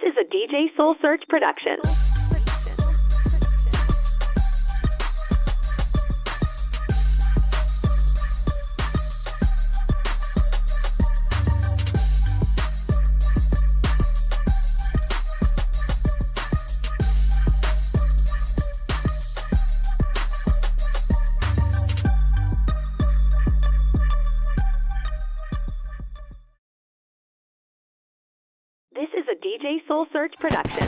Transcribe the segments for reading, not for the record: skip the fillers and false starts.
This is a DJ Soul Search production. This is a DJ Soul Search production.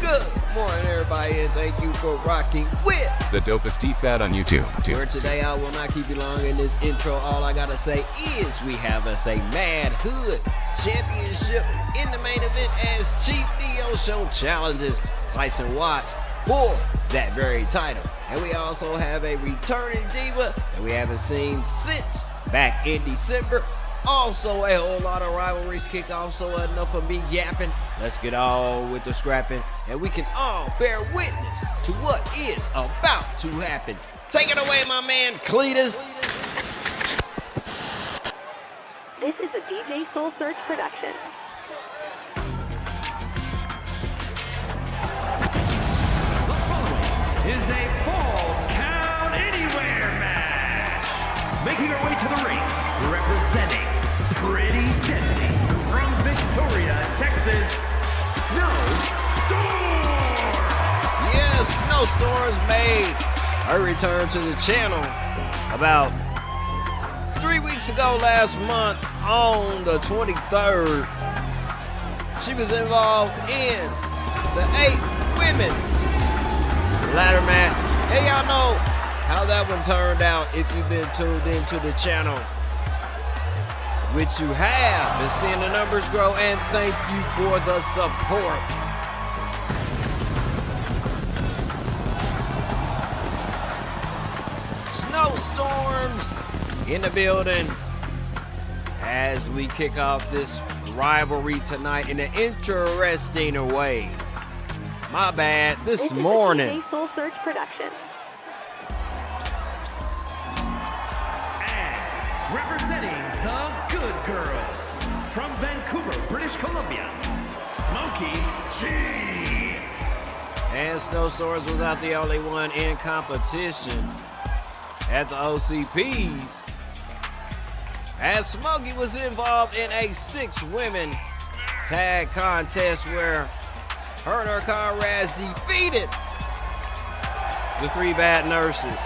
Good morning, everybody, and thank you for rocking with the dopest deep fat on YouTube. Where today I will not keep you long in this intro. All I gotta say is we have us a Mad Hood Championship in the main event as Chief Theo Show challenges Tyson Watts for that very title. And we also have a returning diva that we haven't seen since back in December. Also a whole lot of rivalries kick off, so enough of me yapping. Let's get on with the scrapping, and we can all bear witness to what is about to happen. Take it away, my man Cletus. This is a DJ Soul Search production. Is a Falls Count Anywhere match. Making her way to the ring, representing Pretty Deadly from Victoria, Texas, Snowstorm. Yes, Snowstorm's made her return to the channel about 3 weeks ago last month on the 23rd. She was involved in the 8 women ladder match. Hey, y'all know how that one turned out if you've been tuned into the channel, which you have. Been seeing the numbers grow, and thank you for the support. Snowstorms in the building as we kick off this rivalry tonight in an interesting way. My bad, this morning. Is a DJ Soul Search production. And representing the Good Girls from Vancouver, British Columbia, Smokey G. And Snowstorms was not the only one in competition at the OCPs, as Smokey was involved in a 6-women tag contest where her and her comrades defeated the 3 Bad Nurses.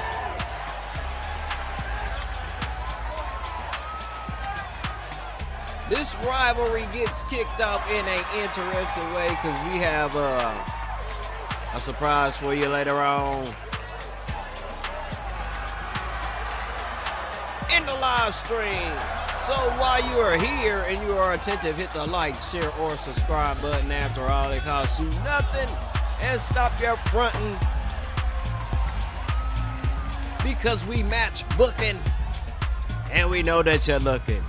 This rivalry gets kicked off in an interesting way because we have a surprise for you later on in the live stream. So while you are here and you are attentive, hit the like, share, or subscribe button. After all, it costs you nothing. And stop your fronting, because we match booking and we know that you're looking.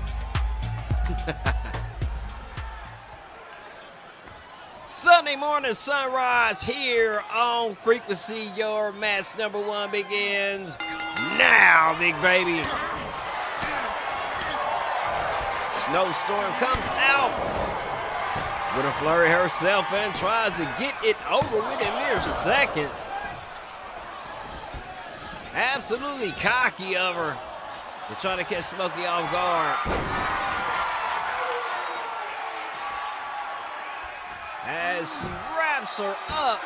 Sunday morning sunrise here on Frequency. Your match number 1 begins now, big baby. Snowstorm comes out with a flurry herself and tries to get it over with in mere seconds. Absolutely cocky of her. They're trying to catch Smokey off guard. As she wraps her up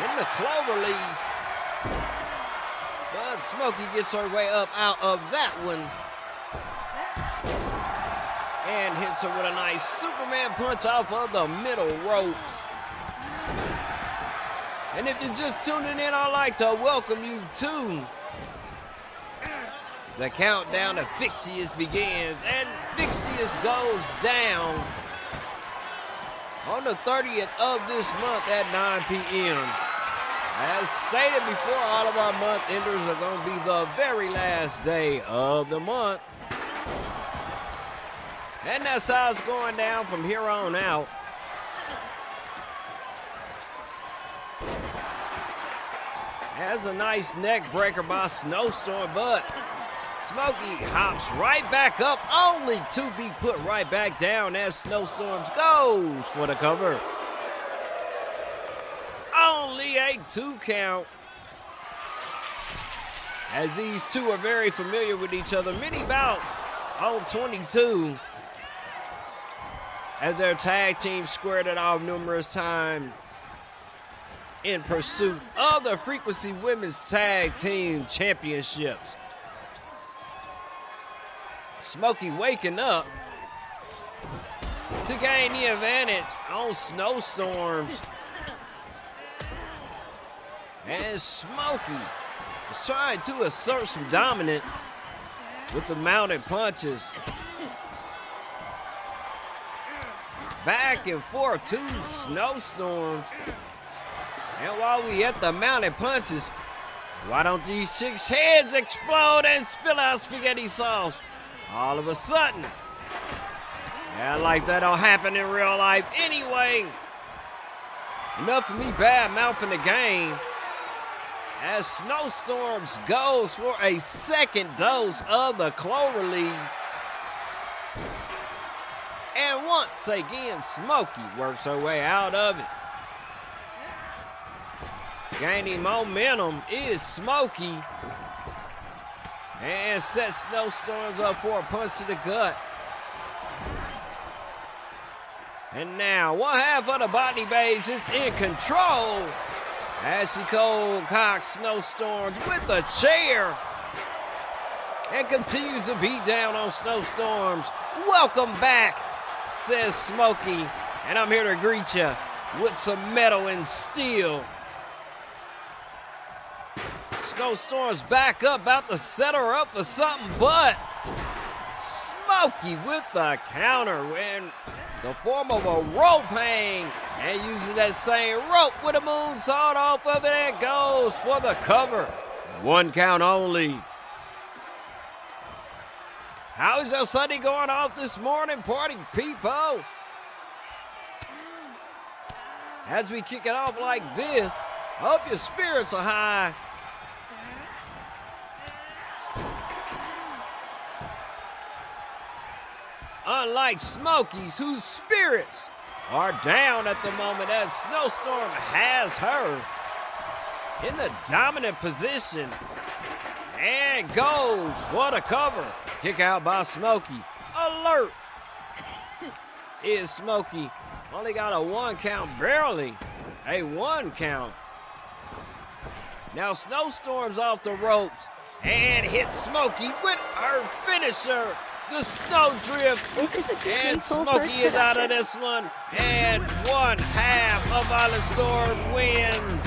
in the clover leaf. But Smokey gets her way up out of that one and hits her with a nice Superman punch off of the middle ropes. And if you're just tuning in, I'd like to welcome you to the countdown to PHYXIUS begins. And PHYXIUS goes down on the 30th of this month at 9 p.m. As stated before, all of our month enders are going to be the very last day of the month. And that's how it's going down from here on out. Has a nice neck breaker by Snowstorm, but Smokey hops right back up, only to be put right back down as Snowstorms goes for the cover. Only a 2 count. As these two are very familiar with each other. Many bouts on 22. As their tag team squared it off numerous times in pursuit of the Frequency Women's Tag Team Championships. Smokey waking up to gain the advantage on Snowstorms. And Smokey is trying to assert some dominance with the mounted punches. Back and forth to Snowstorms. And while we at the mounted punches, why don't these chicks' heads explode and spill out spaghetti sauce all of a sudden? Yeah, like that don't happen in real life anyway. Enough of me bad mouthing the game. As Snowstorms goes for a second dose of the Cloverleaf. And once again, Smokey works her way out of it. Gaining momentum is Smokey. And sets Snowstorms up for a punch to the gut. And now, one half of the Botany Babes is in control. As she cold cocks Snowstorms with the chair. And continues to beat down on Snowstorms. Welcome back, says Smokey. And I'm here to greet you with some metal and steel. Snowstorm's back up, about to set her up for something, but Smokey with the counter in the form of a rope hang, and using that same rope with a moonsault off of it, and goes for the cover. 1 count only. How is your Sunday going off this morning, party people? As we kick it off like this, hope your spirits are high. Unlike Smokey's, whose spirits are down at the moment, as Snowstorm has her in the dominant position and goes for the cover. Kick out by Smokey. Alert is Smokey. Only got a 1 count, barely a 1 count. Now Snowstorm's off the ropes and hits Smokey with her finisher, the Snowdrift. And Smokey is out of this one. And 1/2 of Violent Storm wins.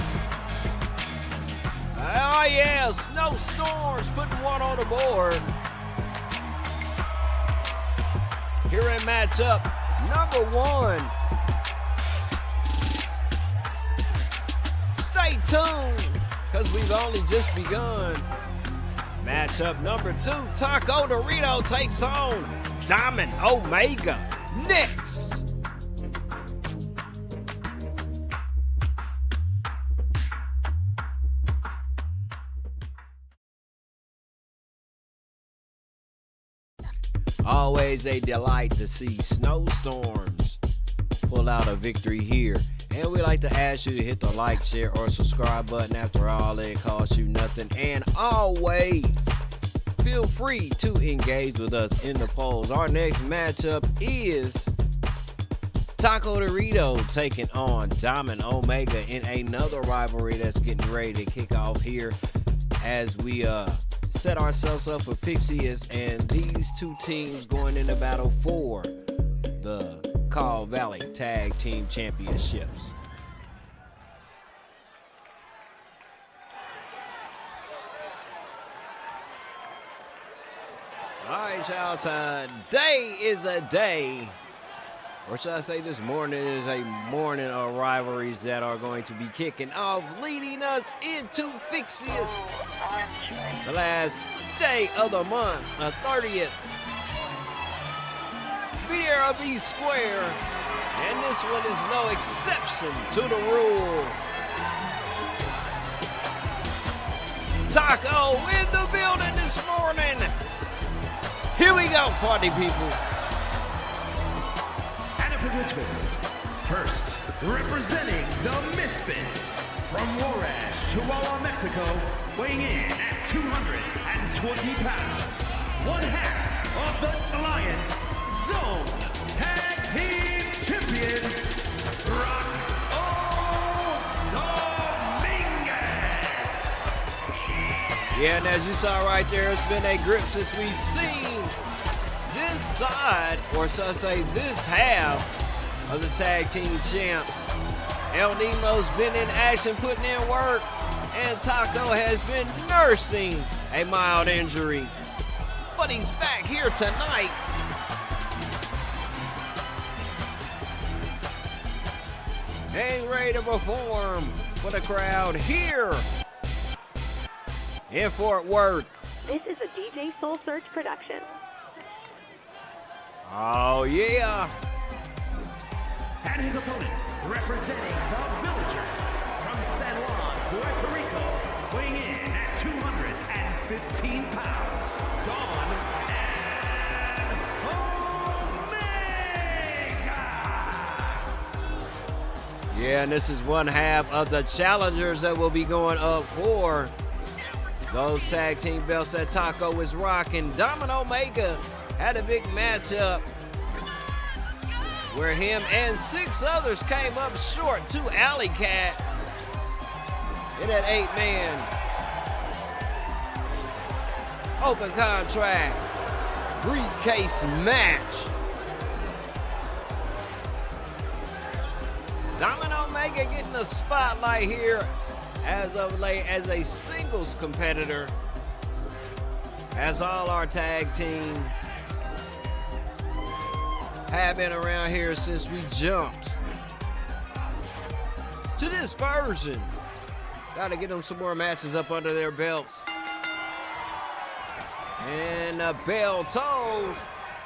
Oh yeah, Snowstorms putting 1 on the board. Here in matchup number 1. Stay tuned, because we've only just begun. Matchup number 2, Taco Dorito takes on Diamond Omega. Next. Always a delight to see Snowstorms pull out a victory here. And we'd like to ask you to hit the like, share, or subscribe button. After all, it costs you nothing. And always feel free to engage with us in the polls. Our next matchup is Taco Dorito taking on Diamond Omega in another rivalry that's getting ready to kick off here as we set ourselves up for PHYXIUS and these two teams going into battle for the Call Valley Tag Team Championships. All right, y'all, today is a day, or should I say this morning is a morning of rivalries that are going to be kicking off, leading us into PHYXIUS, the last day of the month, the 30th. BRB Square, and this one is no exception to the rule. Taco in the building this morning. Here we go, party people. And the participants, first, representing the Misfits, from Juarez, Chihuahua, Mexico, weighing in at 220 pounds, one half of the Alliance Zone Tag Team Champions, Rock Dominguez. Yeah, and as you saw right there, it's been a grip since we've seen this side, or so I say this half of the tag team champs. El Nemo's been in action, putting in work, and Taco has been nursing a mild injury. But he's back here tonight. And ready to perform for the crowd here in Fort Worth. This is a DJ Soul Search production. Oh, yeah. And his opponent, representing the Villagers from San Juan, Puerto Rico, weighing in at 215 pounds, Dawn and Omega! Yeah, and this is one half of the challengers that will be going up for those tag team belts that Taco is rocking. Domino Omega had a big matchup where him and 6 others came up short to Alley Cat in that 8-man open contract briefcase match. Domino Omega getting the spotlight here as of late as a singles competitor, as all our tag teams have been around here since we jumped to this version. Got to get them some more matches up under their belts. And the bell tolls,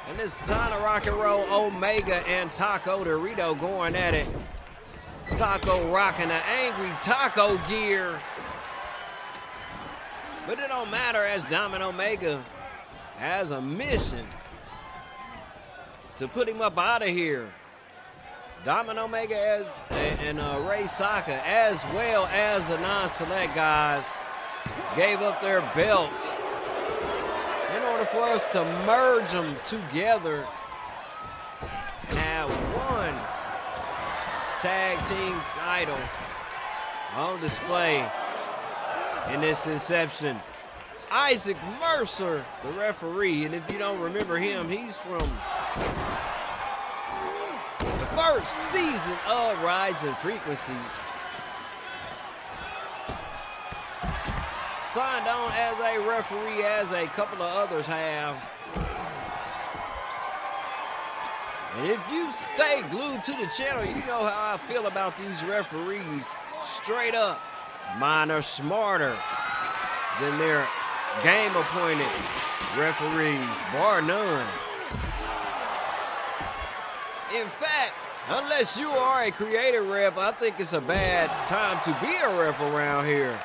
and it's time to rock and roll. Omega and Taco Dorito going at it. Taco rocking the angry Taco gear. But it don't matter, as Domino Omega has a mission to put him up out of here. Domino Omega and Ray Saka, as well as the non-select guys, gave up their belts in order for us to merge them together and have one tag team title on display in this inception. Isaac Mercer, the referee, and if you don't remember him, he's from the first season of Rising Frequencies. Signed on as a referee, as a couple of others have. And if you stay glued to the channel, you know how I feel about these referees. Straight up, mine are smarter than their game-appointed referees, bar none. In fact, unless you are a creative ref, I think it's a bad time to be a ref around here.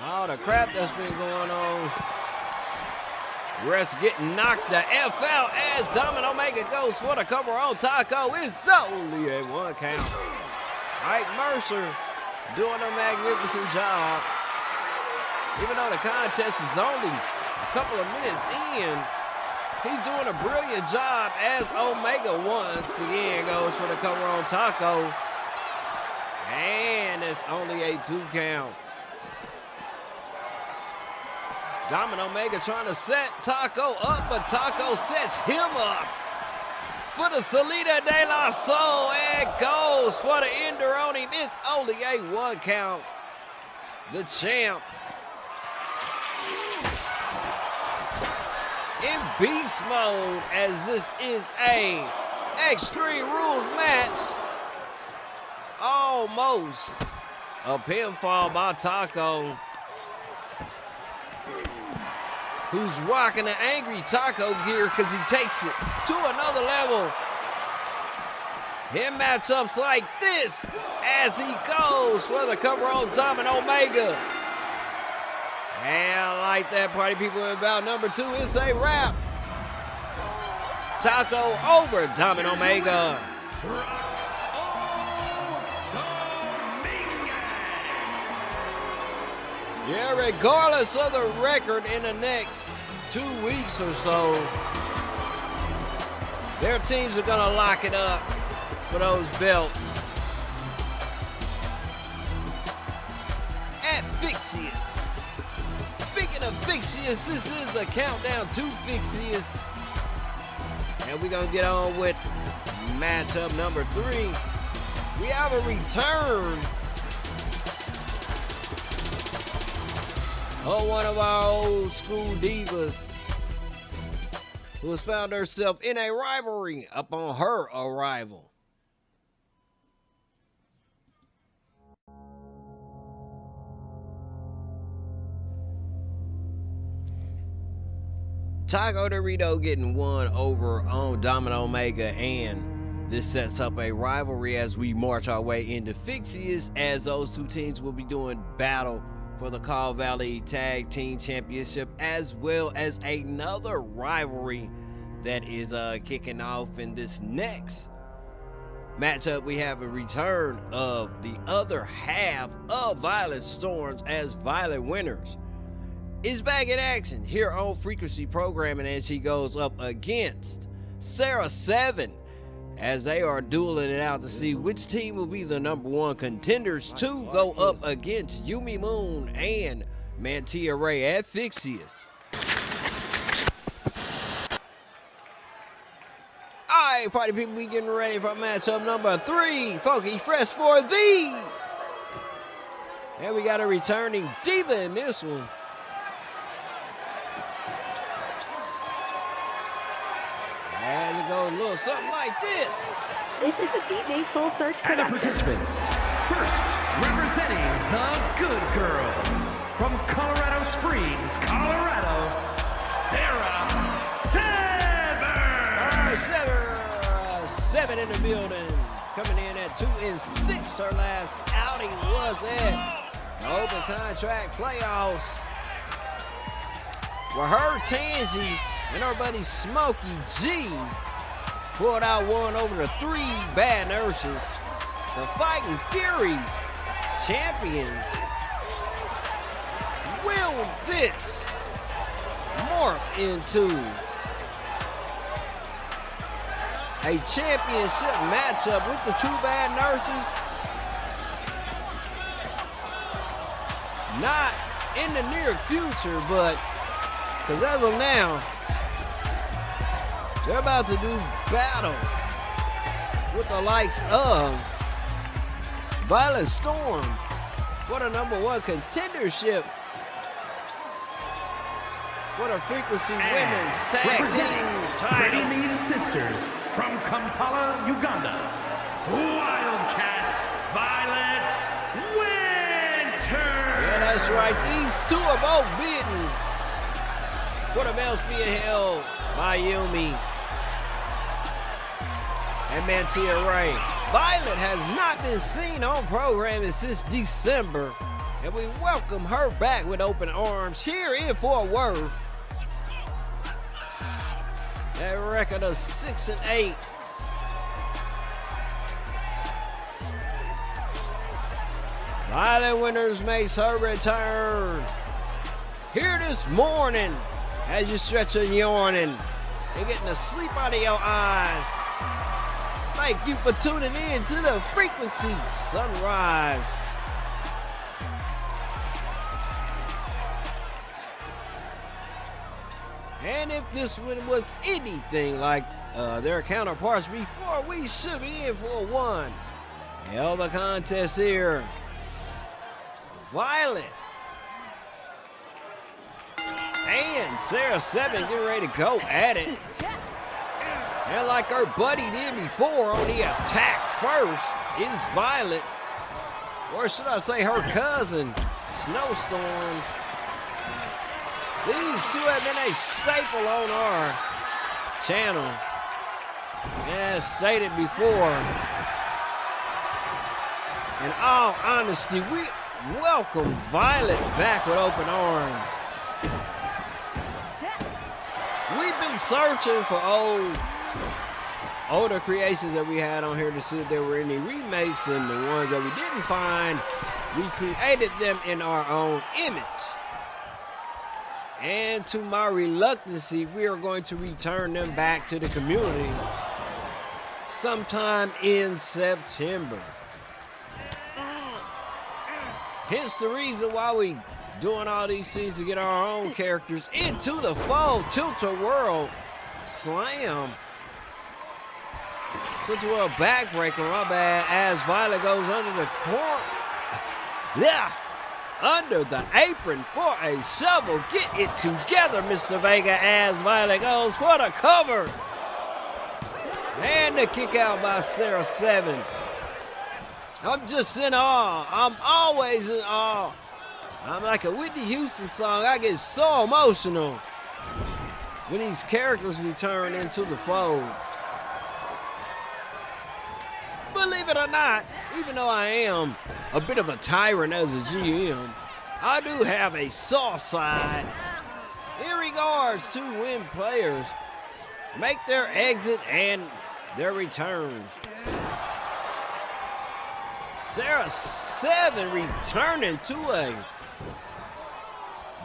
All the crap that's been going on. Refs getting knocked the F out as Domino Omega goes for the cover on Taco. It's only a 1 count. Ike Mercer doing a magnificent job. Even though the contest is only a couple of minutes in, he's doing a brilliant job as Omega once again goes for the cover on Taco. And it's only a 2 count. Domino Omega trying to set Taco up, but Taco sets him up for the Salida de la Soul, and goes for the Enderoni. It's only a 1 count. The champ in beast mode, as this is a Extreme Rules match. Almost a pinfall by Taco, who's rocking the angry Taco gear because he takes it to another level. in matchups like this as he goes for the cover on Diamond Omega. And like that, party people, in bout number 2, it's a wrap. Taco over Diamond Omega. Yeah, regardless of the record in the next 2 weeks or so, their teams are gonna lock it up for those belts. At PHYXIUS. Speaking of PHYXIUS, this is the countdown to PHYXIUS. And we're gonna get on with matchup number 3. We have a return of one of our old school divas who has found herself in a rivalry upon her arrival. Taco Dorito getting one over on Diamond Omega, and this sets up a rivalry as we march our way into PHYXIUS, as those 2 teams will be doing battle for the Call Valley Tag Team Championship, as well as another rivalry that is kicking off in this next matchup. We have a return of the other half of Violet Storms, as Violet Winners is back in action here on Frequency Programming, as she goes up against Sarah 7, as they are dueling it out to see which team will be the number 1 contenders to go up against Yumi Moon and Mantia Ray at PHYXIUS. Alright, party people, we getting ready for matchup number 3. Funky Fresh for thee. And we got a returning diva in this one. And it goes a little something like this. This is a DJ Soul Search And the production. participants, first, representing the Good Girls, from Colorado Springs, Colorado, Sarah 7. 7 in the building. Coming in at 2-6. Her last outing was at the Open Contract Playoffs, where her Tansy and our buddy Smokey G pulled out one over the 3 Bad Nurses. The Fighting Furies champions. Will this morph into a championship matchup with the 2 Bad Nurses? Not in the near future, but because as of now, they're about to do battle with the likes of Violet Storm for the number 1 contendership for the Frequency Women's Tag Team title. Pretty Sisters from Kampala, Uganda, Wildcats, Violet Winter. Yeah, that's right. These 2 are both beaten for the belts being held by Yumi and Mantia Ray. Violet has not been seen on programming since December, and we welcome her back with open arms here in Fort Worth. A record of 6-8. Violet Winners makes her return here this morning as you stretch and yawning and getting the sleep out of your eyes. Thank you for tuning in to the Frequency Sunrise. And if this one was anything like their counterparts before, we should be in for one hell of a contest here. Violet and Sarah 7 getting ready to go at it. And like her buddy did before on the attack first is Violet. Or should I say her cousin, Snowstorms. These 2 have been a staple on our channel. As stated before, In all honesty, we welcome Violet back with open arms. We've been searching for older creations that we had on here to see if there were any remakes, and the ones that we didn't find, we created them in our own image. And to my reluctancy, we are going to return them back to the community sometime in September. Hence the reason why we doing all these things to get our own characters into the fold. Tilt-a-whirl slam. Tilt-a-whirl backbreaker, my bad, as Violet goes under the corner. Yeah, under the apron for a shovel. Get it together, Mr. Vega, as Violet goes for the cover. And the kick out by Sarah 7. I'm just in awe. I'm always in awe. I'm like a Whitney Houston song. I get so emotional when these characters return into the fold. Believe it or not, even though I am a bit of a tyrant as a GM, I do have a soft side in regards to when players make their exit and their returns. Sarah 7 returning to a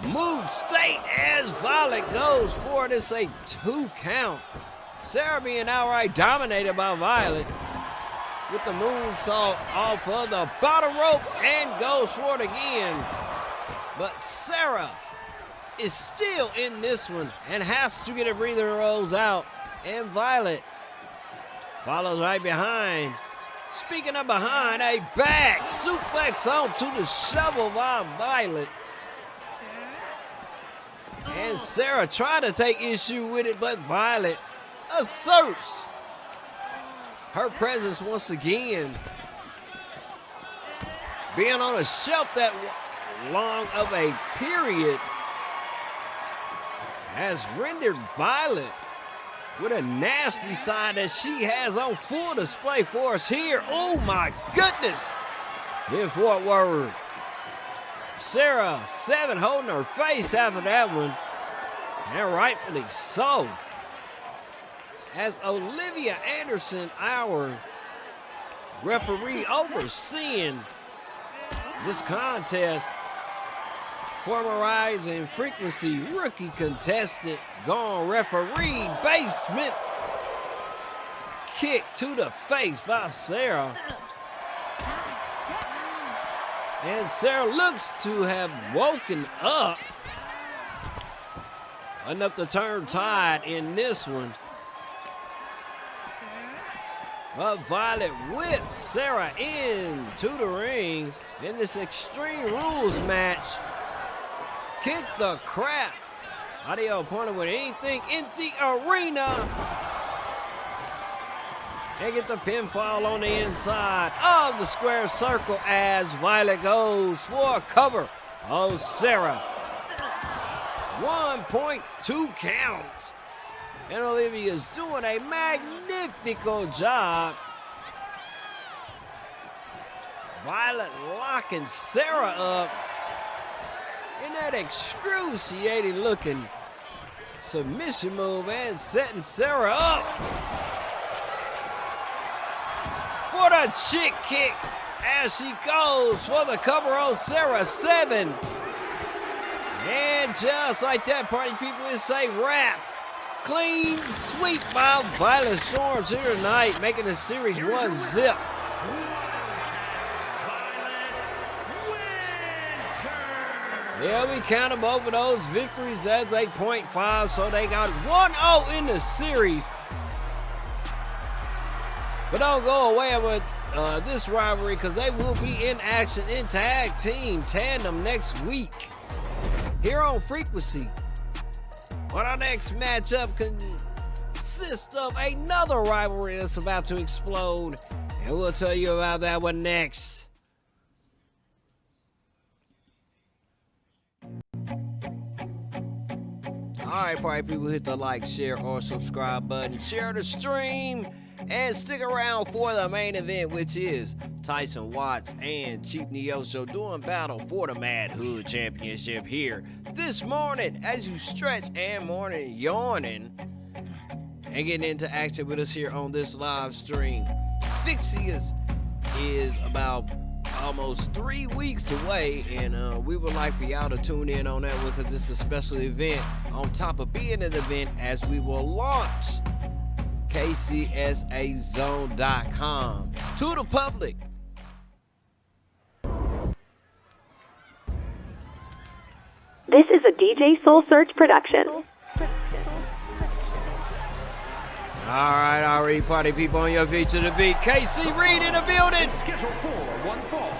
mood state as Violet goes for it. It's a 2 count. Sarah being outright dominated by Violet with the moonsault off of the bottom rope and goes for it again. But Sarah is still in this one and has to get a breather and rolls out. And Violet follows right behind. Speaking of behind, a back suplex onto the shovel by Violet. And Sarah tried to take issue with it, but Violet asserts her presence once again. Being on a shelf that long of a period has rendered Violet with a nasty side that she has on full display for us here. Oh my goodness! In Fort Worth. Sarah 7 holding her face after that one, and rightfully so. As Olivia Anderson, our referee overseeing this contest, former Rising Frequency rookie contestant gone referee, basement kick to the face by Sarah. And Sarah looks to have woken up enough to turn tide in this one. But Violet whips Sarah into the ring in this Extreme Rules match. Kick the crap out of your opponent with anything in the arena. And get the pinfall on the inside of the square circle as Violet goes for a cover of Sarah. 1.2 count. And Olivia's doing a magnificent job. Violet locking Sarah up in that excruciating looking submission move and setting Sarah up for the chick kick as she goes for the cover on Sarah 7. And just like that, party people, it's a wrap. Clean sweep by Violet Storms here tonight, making the series 1-0. Yeah, we counted both of those victories as 8.5, so they got 1-0 in the series. But don't go away with this rivalry, because they will be in action in tag team tandem next week here on Frequency. But our next matchup consists of another rivalry that's about to explode, and we'll tell you about that one next. Alright, party people, hit the like, share, or subscribe button. Share the stream, and stick around for the main event, which is Tyson Watts and Chief Neosho doing battle for the Mad Hood Championship here this morning as you stretch and morning yawning and getting into action with us here on this live stream. PHYXIUS is about almost 3 weeks away, and we would like for y'all to tune in on that because it's a special event on top of being an event as we will launch KCSAZone.com to the public. This is a DJ Soul Search production. All right, already party people on your feet to the beat. KC Reed in the building. Scheduled for one fall,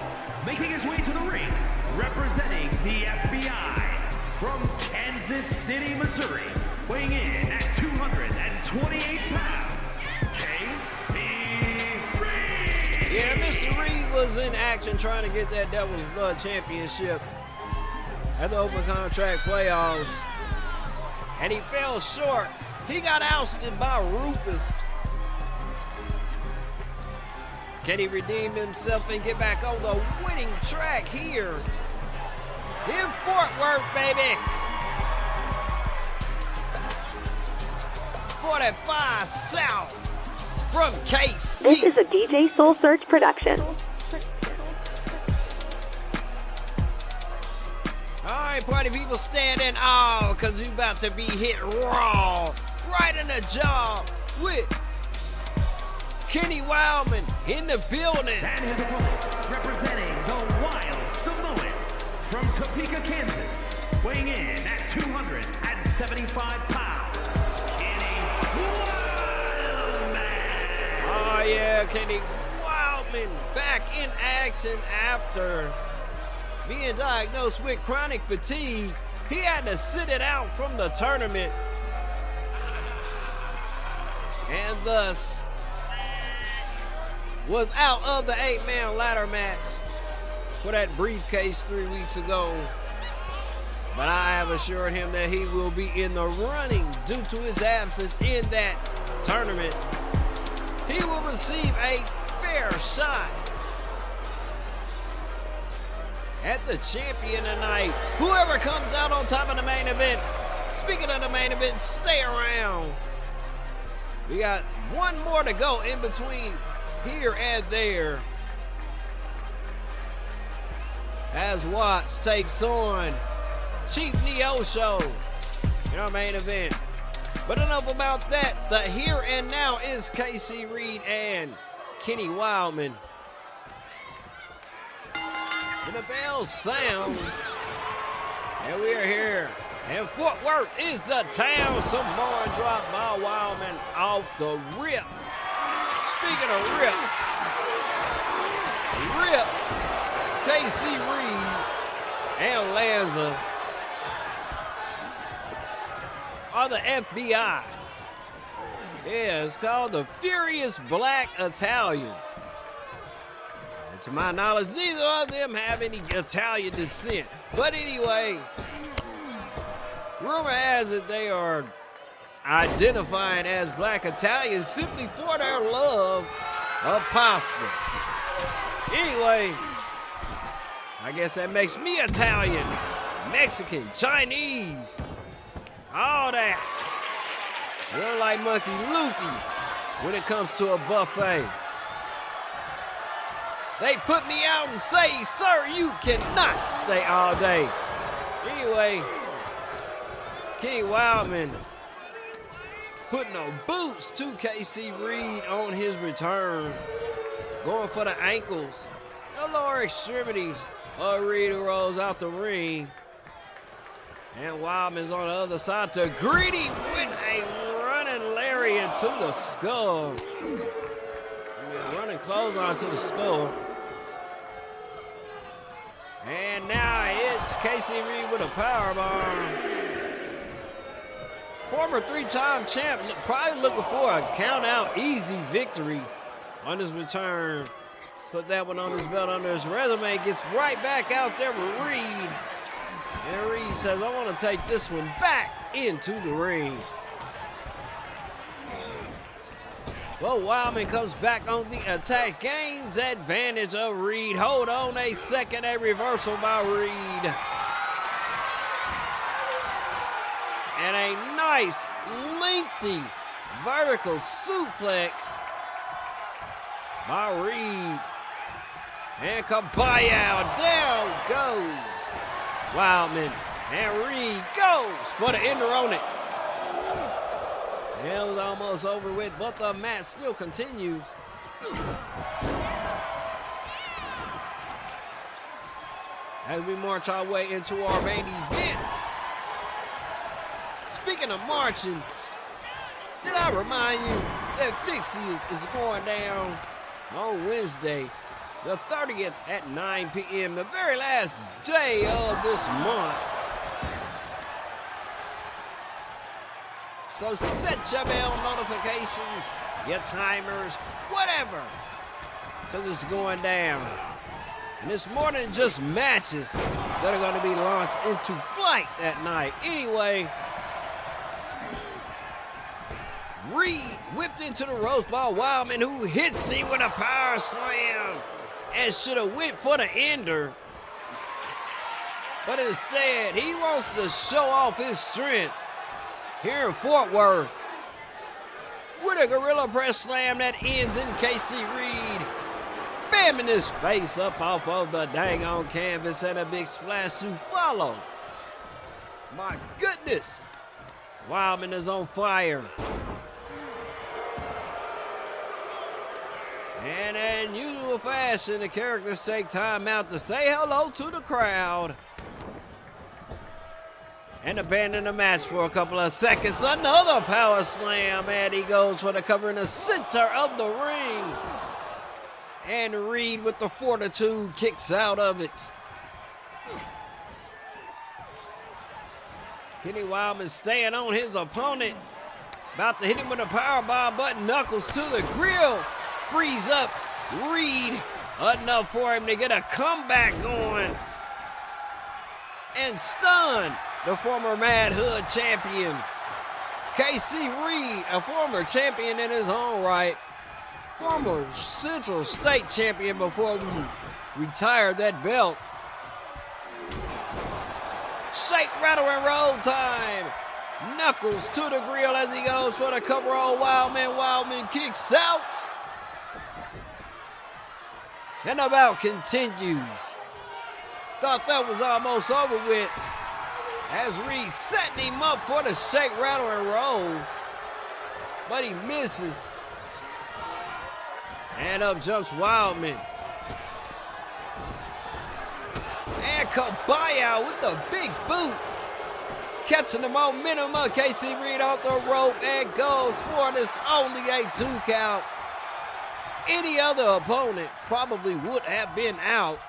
making his way to the ring, representing the FBI from Kansas City, Missouri, weighing in at 228 pounds, KC Reed. Yeah, Mr. Reed was in action trying to get that Devil's Blood Championship at the Open Contract Playoffs, and he fell short. He got ousted by Rufus. Can he redeem himself and get back on the winning track here in Fort Worth, baby? 45 South from KC. This is a DJ Soul Search production. All right, party people, stand in awe, because you about to be hit raw, right in the jaw, with Kenny Wildman in the building. And his opponent, representing the Wild Samoans from Topeka, Kansas, weighing in at 275 pounds, Kenny Wildman. Oh, yeah, Kenny Wildman back in action after being diagnosed with chronic fatigue. He had to sit it out from the tournament and thus was out of the 8-man ladder match for that briefcase 3 weeks ago. But I have assured him that he will be in the running due to his absence in that tournament. He will receive a fair shot at the champion tonight. Whoever comes out on top of the main event. Speaking of the main event, stay around. We got one more to go in between here and there as Watts takes on Chief Neosho in our main event. But enough about that. The here and now is KC Reed and Kenny Wildman. And the bell sounds, and we are here. And Fort Worth is the town. Samoan drop by Wildman off the rip. Speaking of rip, KC Reed and Lanza are the FBI. Yeah, it's called the Furious Black Italians. To my knowledge, neither of them have any Italian descent. But anyway, rumor has it they are identifying as Black Italians simply for their love of pasta. Anyway, I guess that makes me Italian, Mexican, Chinese, all that. You're like Monkey Luffy when it comes to a buffet. They put me out and say, sir, you cannot stay all day. Anyway, Kenny Wildman putting on boots to KC Reed on his return. Going for the ankles, the lower extremities of Reed, who rolls out the ring. And Wildman's on the other side to greet him with a running lariat to the skull. Running clothesline to the skull. And now it's KC Reed with a powerbomb. Former 3-time champ, probably looking for a count-out easy victory on his return. Put that one on his belt, under his resume, gets right back out there with Reed. And Reed says, I want to take this one back into the ring. Well, Wildman comes back on the attack, gains advantage of Reed. Hold on a second, a reversal by Reed. And a nice, lengthy, vertical suplex by Reed. And Kabayao, down goes Wildman. And Reed goes for the ender on it. It was almost over with, but the match still continues. As we march our way into our main event. Speaking of marching, did I remind you that PHYXIUS is going down on Wednesday, the 30th at 9 p.m., the very last day of this month. So set your bell notifications, your timers, whatever, because it's going down. And it's more than just matches that are going to be launched into flight that night. Anyway, Reed whipped into the ropes by Wildman, who hits him with a power slam and should have went for the ender. But instead, he wants to show off his strength here in Fort Worth with a gorilla press slam that ends in KC Reed bamming his face up off of the dang on canvas, and a big splash to follow. My goodness, Wildman is on fire. And in usual fashion, the characters take time out to say hello to the crowd and abandon the match for a couple of seconds. Another power slam, and he goes for the cover in the center of the ring. And Reed, with the fortitude, kicks out of it. Kenny Wildman staying on his opponent. About to hit him with a powerbomb, but Knuckles to the grill. Frees up Reed enough for him to get a comeback going. And stun the former Mad Hood champion. KC Reed, a former champion in his own right. Former Central State champion before we retired that belt. Shake, rattle, and roll time. Knuckles to the grill as he goes for the cover on Wildman. Wildman kicks out. And the bout continues. Thought that was almost over with, as Reed setting him up for the shake, rattle, and roll. But he misses. And up jumps Wildman. And Kabayao with the big boot. Catching the momentum of KC Reed off the rope and goes for this only a 2 count. Any other opponent probably would have been out.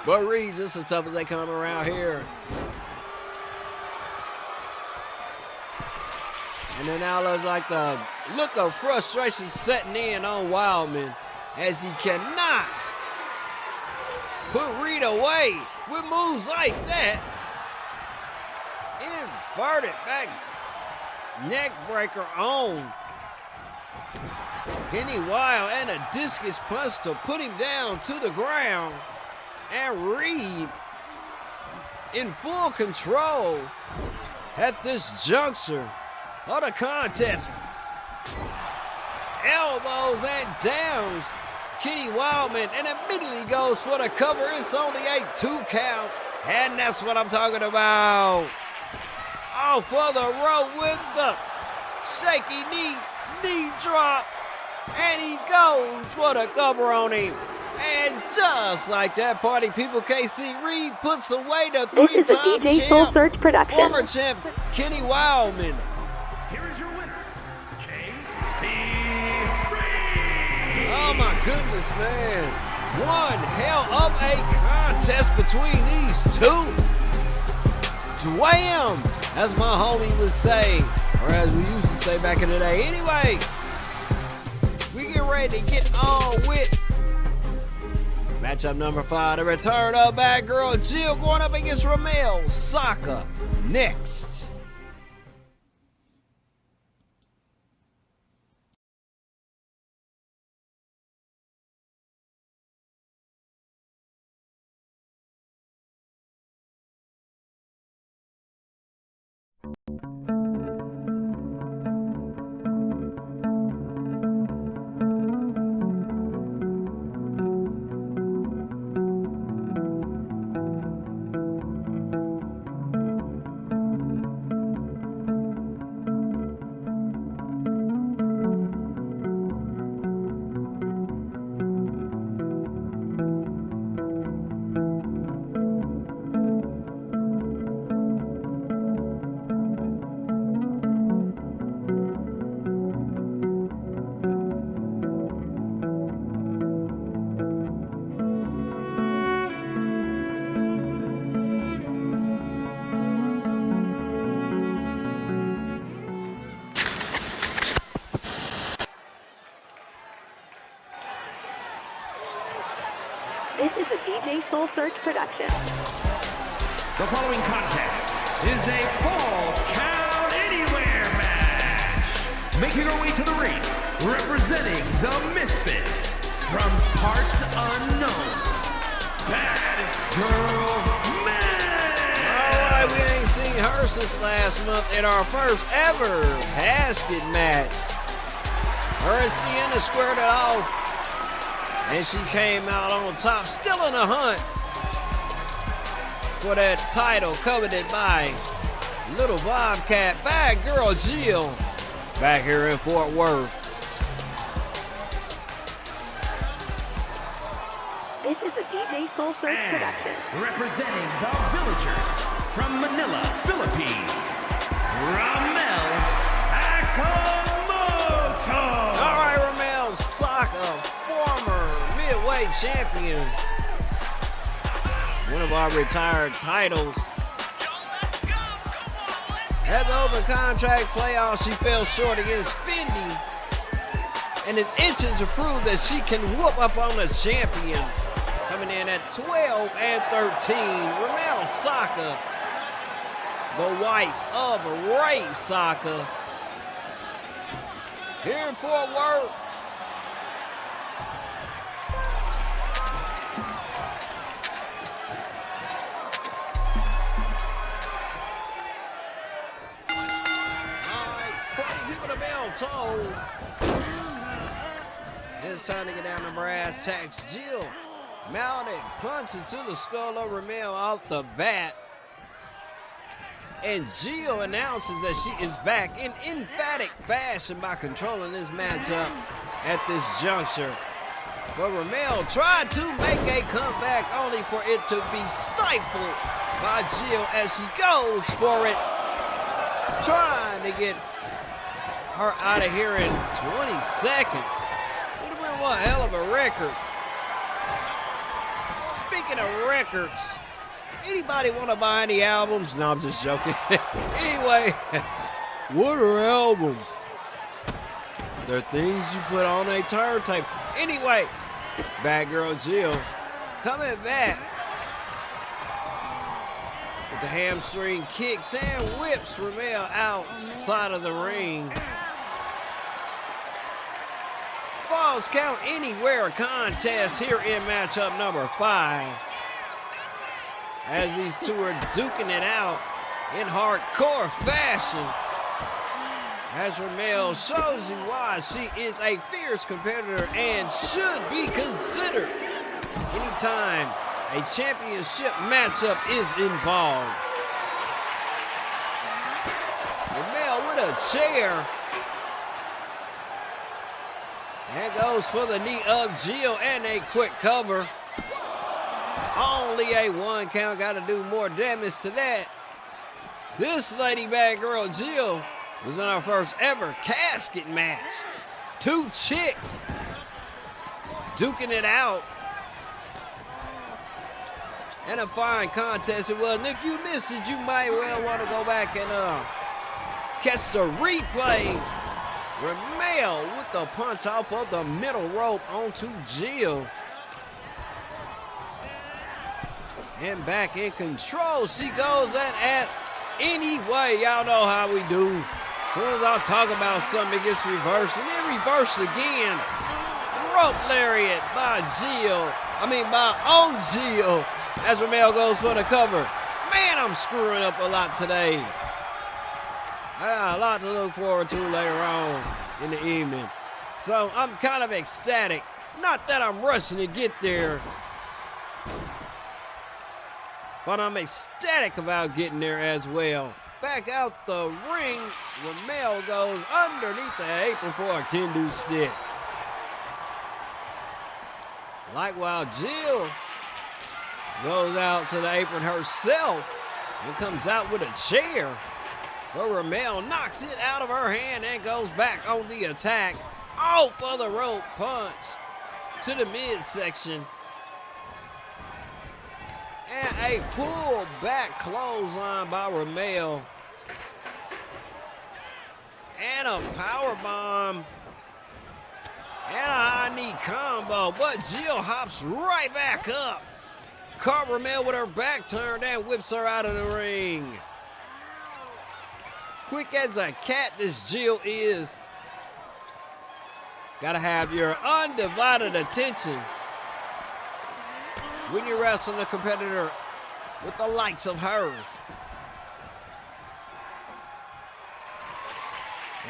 But Reed just as tough as they come around here. And then now looks like the look of frustration setting in on Wildman, as he cannot put Reed away with moves like that. Inverted back neck breaker on Kenny Wild, and a discus punch to put him down to the ground. And Reed in full control at this juncture of the contest. Elbows and downs Kenny Wildman, and immediately goes for the cover. It's only a 2 count, and that's what I'm talking about. Off of the rope with the shaky knee drop, and he goes for the cover on him. And just like that, party people, KC Reed puts away the This is a three-time DJ Soul champ, Search production. former champ Kenny Wildman. Here is your winner, KC Reed. Oh my goodness, man. One hell of a contest between these two. Dwam, as my homie would say, or as we used to say back in the day. Anyway, we get ready to get on with matchup number 5, the return of Bad Girl Jill going up against Ramel Saka next. DJ Soul Search production. The following contest is a Falls Count Anywhere match. Making her way to the ring, representing the Misfits from parts unknown, Bad Girl Match. Alright, we ain't seen her since last month in our first ever casket match. Her and Sienna squared it off, and she came out on top, still in a hunt for that title coveted by Little Bobcat, Bad Girl Jill, back here in Fort Worth. This is a DJ Soul Search production. Representing the Villagers from Manila, Philippines, Ramel Sakamoto. All right, Ramel Saka, former midweight champion, one of our retired titles. At the open contract playoffs, she fell short against Fendi and is itching to prove that she can whoop up on the champion. Coming in at 12 and 13, Ramel Saka, the wife of Ray Saka, here in Fort Worth. People to be on toes. It's time to get down to brass tacks. Jill mounted, punches to the skull of Ramel off the bat. And Jill announces that she is back in emphatic fashion by controlling this matchup at this juncture. But Ramel tried to make a comeback only for it to be stifled by Jill as she goes for it, trying to get her out of here in 20 seconds. Would have been one hell of a record. Speaking of records, anybody want to buy any albums? No, I'm just joking. Anyway, what are albums? They're things you put on a turntable. Anyway, Bad Girl Jill coming back with the hamstring kicks and whips Ramel outside of the ring. Falls Count Anywhere contest here in matchup number 5. As these two are duking it out in hardcore fashion. As Ramel shows you why she is a fierce competitor and should be considered anytime a championship matchup is involved. Ramel with a chair. And goes for the knee of Jill and a quick cover. Only a 1 count, got to do more damage to that. This lady Bad Girl Jill was in our first ever casket match. 2 chicks duking it out. And a fine contest it was. And if you missed it, you might well want to go back and catch the replay. Ramel with the punch off of the middle rope onto Jill. And back in control. She goes at anyway. Y'all know how we do. As soon as I talk about something, it gets reversed. And then reversed again. Rope lariat by Jill. As Ramel goes for the cover. Man, I'm screwing up a lot today. I got a lot to look forward to later on in the evening. So I'm kind of ecstatic. Not that I'm rushing to get there, but I'm ecstatic about getting there as well. Back out the ring, Ramel goes underneath the apron for a kendo stick. Likewise, Jill goes out to the apron herself and comes out with a chair. But Ramel knocks it out of her hand and goes back on the attack. Off of the rope punch to the midsection. And a pull back clothesline by Ramel. And a power bomb. And a high knee combo. But Jill hops right back up caught Ramel with her back turned and whips her out of the ring. Quick as a cat, this Jill is. Gotta have your undivided attention when you're wrestling a competitor with the likes of her.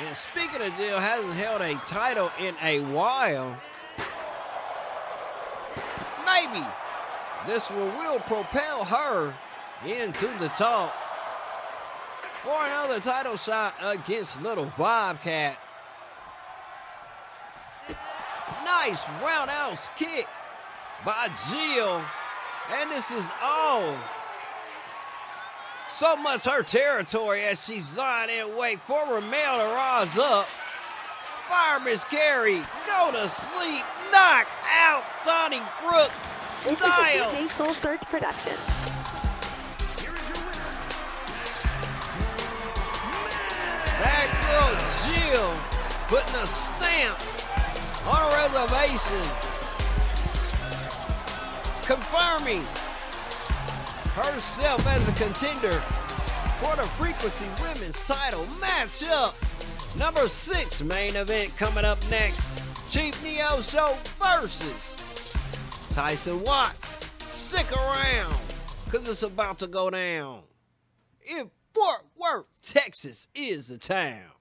And speaking of Jill, hasn't held a title in a while. Maybe this one will propel her into the top for another title shot against Little Bobcat. Nice roundhouse kick by Jill. And this is all so much her territory as she's lying in wait for Ramel to rise up. Fireman's carry, go to sleep, knock out Donnie Brooke This style. is a DJ Soul Search production. That girl Jill putting a stamp on a reservation, confirming herself as a contender for the Frequency Women's title matchup. Number 6 main event coming up next. Chief Neo Show versus Tyson Watts. Stick around, cause it's about to go down in Fort Worth, Texas is the town.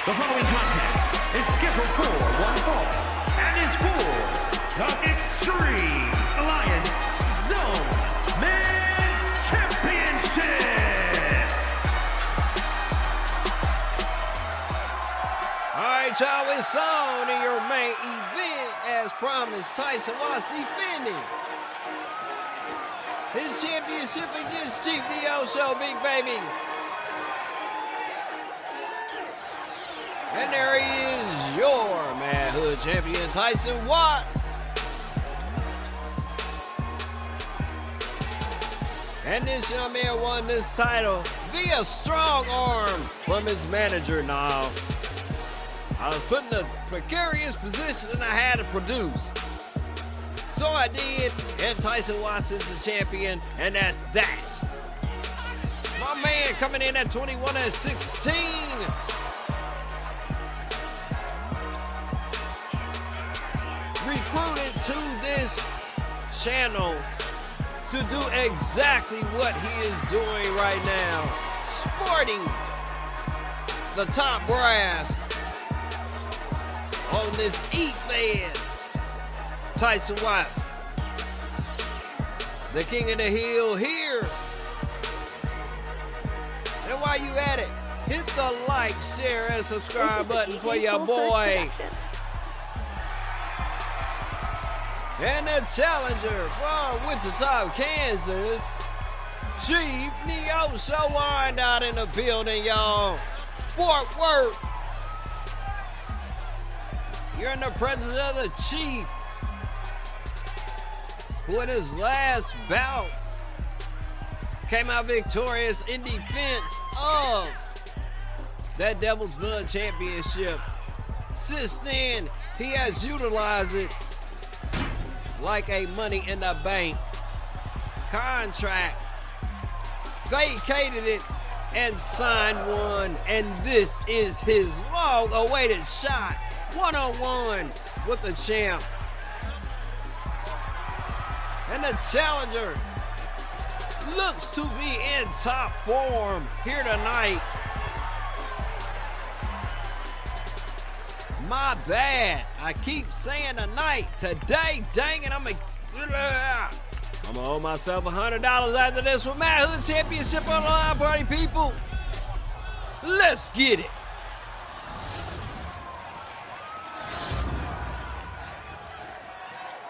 The following contest is scheduled for one fall and is for the Extreme Alliance Zone Men's Championship. All right, y'all, it's on in your main event. As promised, Tyson Watts defending his championship against Chief Neo Show, Big Baby. And there he is, your manhood champion, Tyson Watts. And this young man won this title via strong arm from his manager. Now, I was put in a precarious position and I had to produce. So I did, and Tyson Watts is the champion, and that's that. My man coming in at 21-16. Recruited to this channel to do exactly what he is doing right now. Sporting the top brass on this Eat Man. Tyson Watts, the king of the hill here. And while you at it, hit the like, share, and subscribe button for your boy. And the challenger from Wichita, Kansas, Chief Neo Show wind out in the building, y'all. Fort Worth. You're in the presence of the Chief, who in his last bout came out victorious in defense of that Devil's Blood Championship. Since then, he has utilized it like a Money in the Bank contract, vacated it, and signed one. And this is his long-awaited shot, one-on-one with the champ. And the challenger looks to be in top form here tonight. My bad. I keep saying tonight. Today, dang it, I'm gonna hold myself $100 after this with Matt Hood Championship on the line, party people. Let's get it.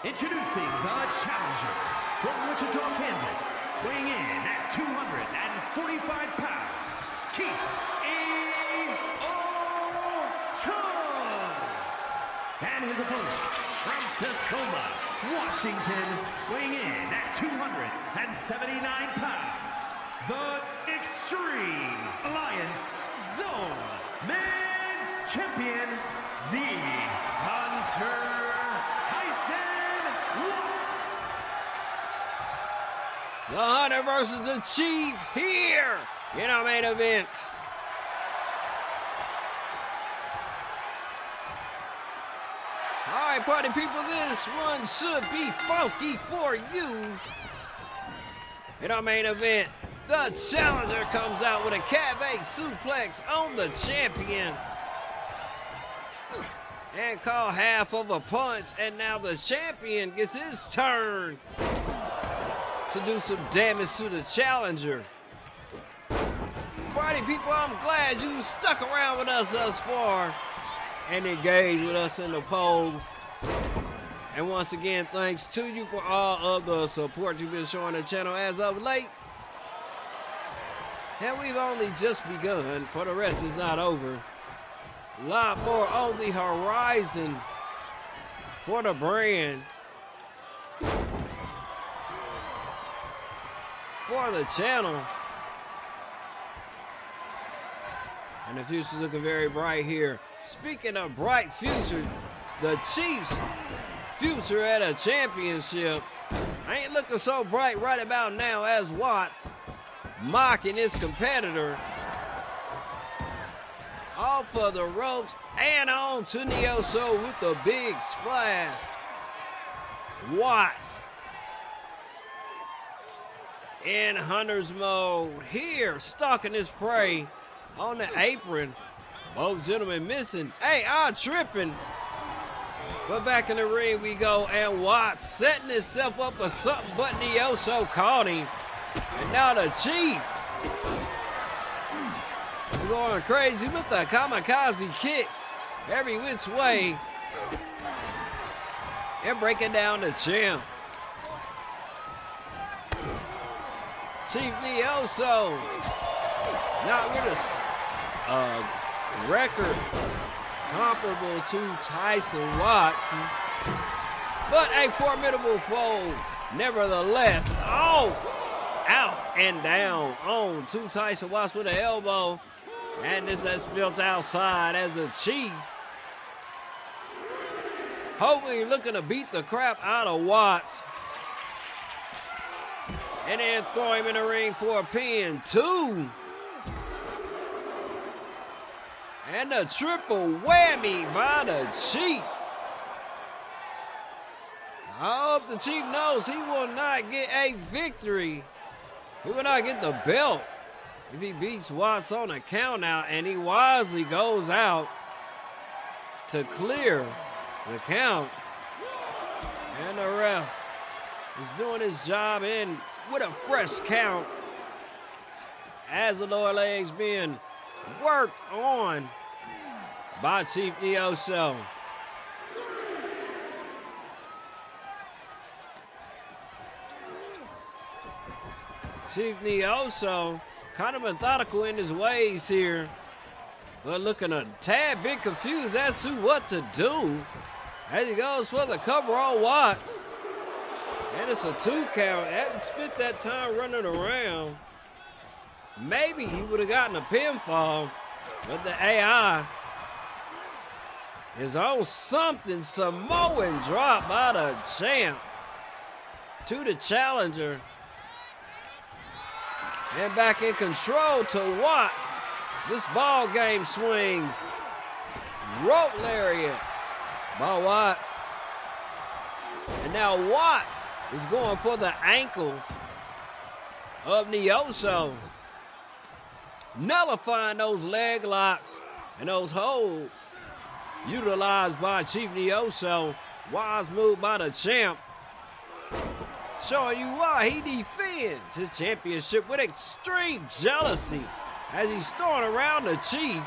Introducing the challenger from Wichita, Kansas, weighing in at 245 pounds, Keith and his opponent from Tacoma, Washington, weighing in at 279 pounds, the Extreme Alliance Zone Men's Champion, the Hunter Tyson Watts. The Hunter versus the Chief here in our main event. All right, party people, this one should be funky for you. In our main event, the challenger comes out with a Cave suplex on the champion and call half of a punch, and now the champion gets his turn to do some damage to the challenger. Party people, I'm glad you stuck around with us thus far and engaged with us in the polls. And once again, thanks to you for all of the support you've been showing the channel as of late. And we've only just begun, for the rest is not over. A lot more on the horizon for the brand, for the channel. And the future's looking very bright here. Speaking of bright future, the Chiefs' future at a championship ain't looking so bright right about now, as Watts mocking his competitor off of the ropes and on to Nioso with the big splash. Watts in Hunter's mode here, stalking his prey on the apron. Both gentlemen missing. Hey, I'm tripping. But back in the ring we go, and Watts setting himself up for something, but Nioso caught him. And now the Chief is going crazy with the kamikaze kicks every which way and breaking down the champ. Chief Nioso, not with a record comparable to Tyson Watts, but a formidable foe nevertheless. Oh, out and down on to Tyson Watts with an elbow, and this has built outside as a Chief hopefully looking to beat the crap out of Watts and then throw him in the ring for a pin. Two. And a triple whammy by the Chief. I hope the Chief knows he will not get a victory. He will not get the belt if he beats Watts on a count out, and he wisely goes out to clear the count. And the ref is doing his job in with a fresh count as the lower legs being worked on by Chief Nioso. Chief Nioso kind of methodical in his ways here, but looking a tad bit confused as to what to do as he goes for the cover on Watts. And it's a 2 count. Hadn't spent that time running around. Maybe he would have gotten a pinfall But the AI is on something. Samoan drop by the champ to the challenger. And back in control to Watts. This ball game swings. Rope lariat by Watts. And now Watts is going for the ankles of Nioso. Nullifying those leg locks and those holds utilized by Chief Nioso. Wise move by the champ. Showing you why he defends his championship with extreme jealousy as he's throwing around the Chief.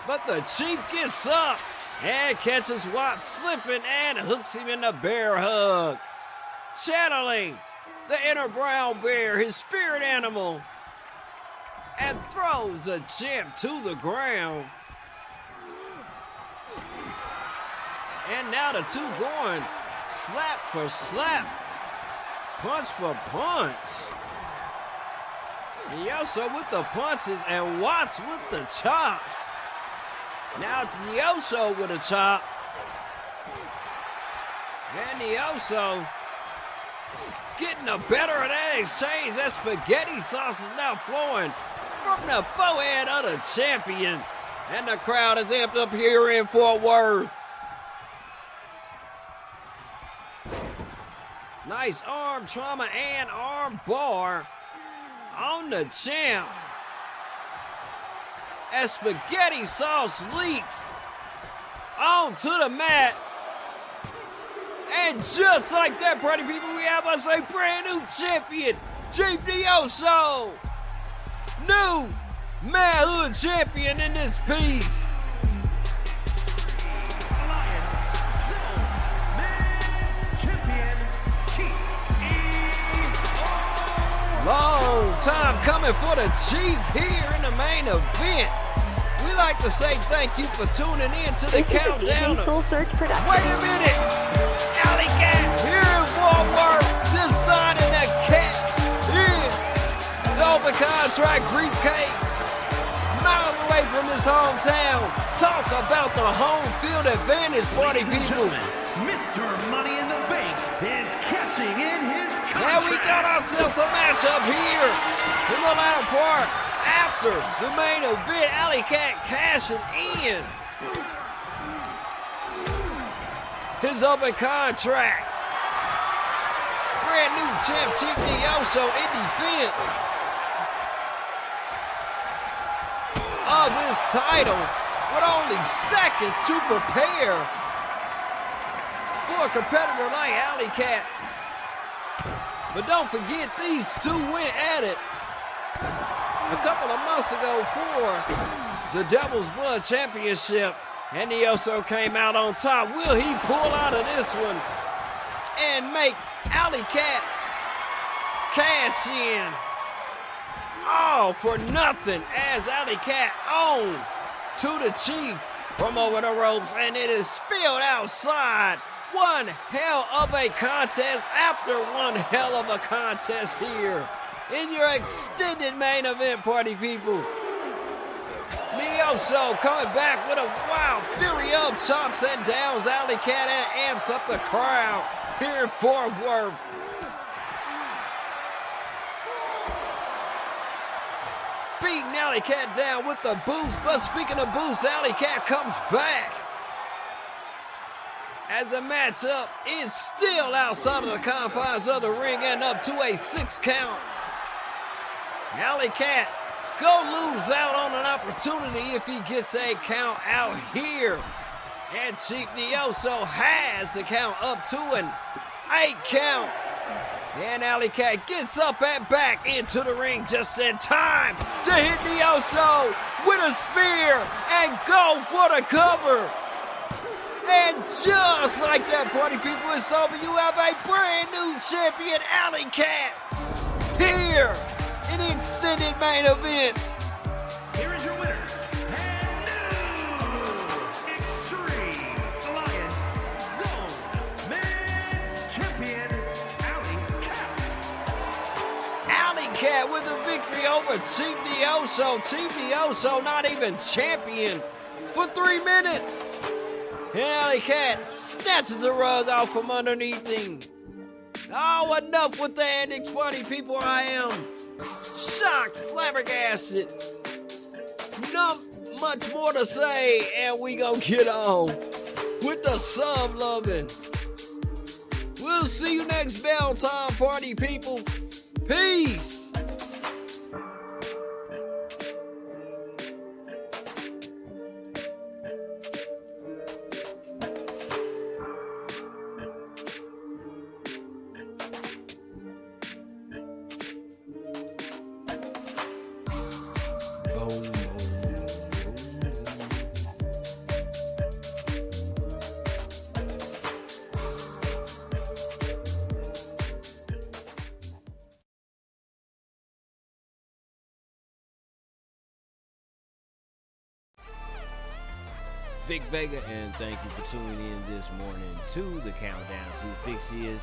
But the Chief gets up and catches Watts slipping and hooks him in the bear hug. Channeling the inner brown bear, his spirit animal, and throws the champ to the ground. And now the two going slap for slap, punch for punch. Nioso with the punches and Watts with the chops. Now Nioso with a chop. And Nioso getting the better of that exchange. That spaghetti sauce is now flowing from the forehead of the champion. And the crowd is amped up here in Fort Worth. Nice arm trauma and arm bar on the champ. As spaghetti sauce leaks onto the mat. And just like that, party people, we have us a brand new champion, Chief Nioso. New manhood champion in this piece. Long time coming for the Chief here in the main event. We like to say thank you for tuning in to the countdown. DJ Soul Search Production. Wait a minute! Alley Cat here in Fort Worth, just signing the cat is the open contract briefcase. Miles away from his hometown. Talk about the home field advantage, party people. Mr. Money in the Bank is cashing in his contract. And we got ourselves a matchup here in the latter part after the main event. Alley Cat cashing in his open contract. Brand new champ Chief Nioso in defense of his title with only seconds to prepare for a competitor like Alley Cat. But don't forget, these two went at it a couple of months ago for the Devil's Blood Championship, and Nioso came out on top. Will he pull out of this one and make Alley Cat's cash in? All for nothing as Alley Cat on to the Chief from over the ropes, and it is spilled outside. One hell of a contest after one hell of a contest here in your extended main event, party people. Nioso coming back with a wild fury of chops and downs. Alley Cat and amps up the crowd here in Fort Worth. Beating Alley Cat down with the boost, but speaking of boost, Alley Cat comes back as the matchup is still outside of the confines of the ring and up to a 6 count. Alley Cat go lose out on an opportunity if he gets a count out here. And Chief Nioso has the count up to an 8 count. And Alley Cat gets up and back into the ring just in time to hit Nioso with a spear and go for the cover. And just like that, party people, it's over. You have a brand new champion, Alley Cat, here in the extended main event. Here is your winner, and new Extreme Alliance Zone Men's Champion, Alley Cat. Alley Cat with a victory over Chief Dioso. Chief Dioso not even champion for 3 minutes. And Alley Cat snatches the rug off from underneath him. Oh, enough with the antics, party people. I am shocked, flabbergasted. Not much more to say, and we gonna get on with the sub loving. We'll see you next bell time, party people. Peace. Vic Vega, and thank you for tuning in this morning to the countdown to PHYXIUS,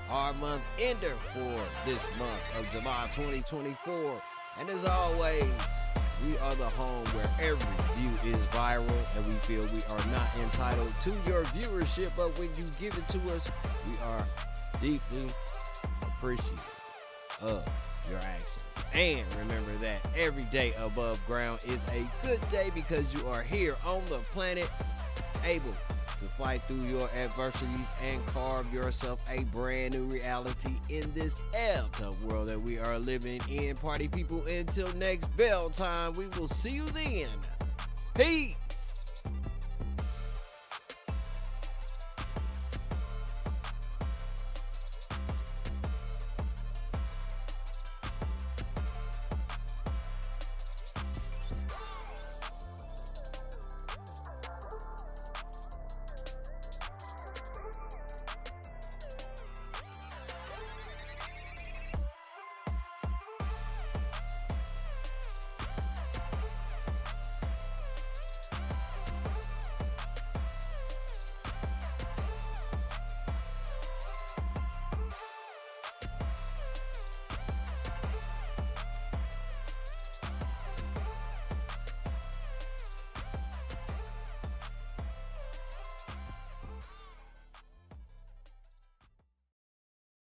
our month ender for this month of July 2024. And as always, we are the home where every view is viral, and we feel we are not entitled to your viewership, but when you give it to us, we are deeply appreciative of your action. And remember that every day above ground is a good day because you are here on the planet, able to fight through your adversities and carve yourself a brand new reality in this tough world that we are living in. Party people, until next bell time, we will see you then. Peace.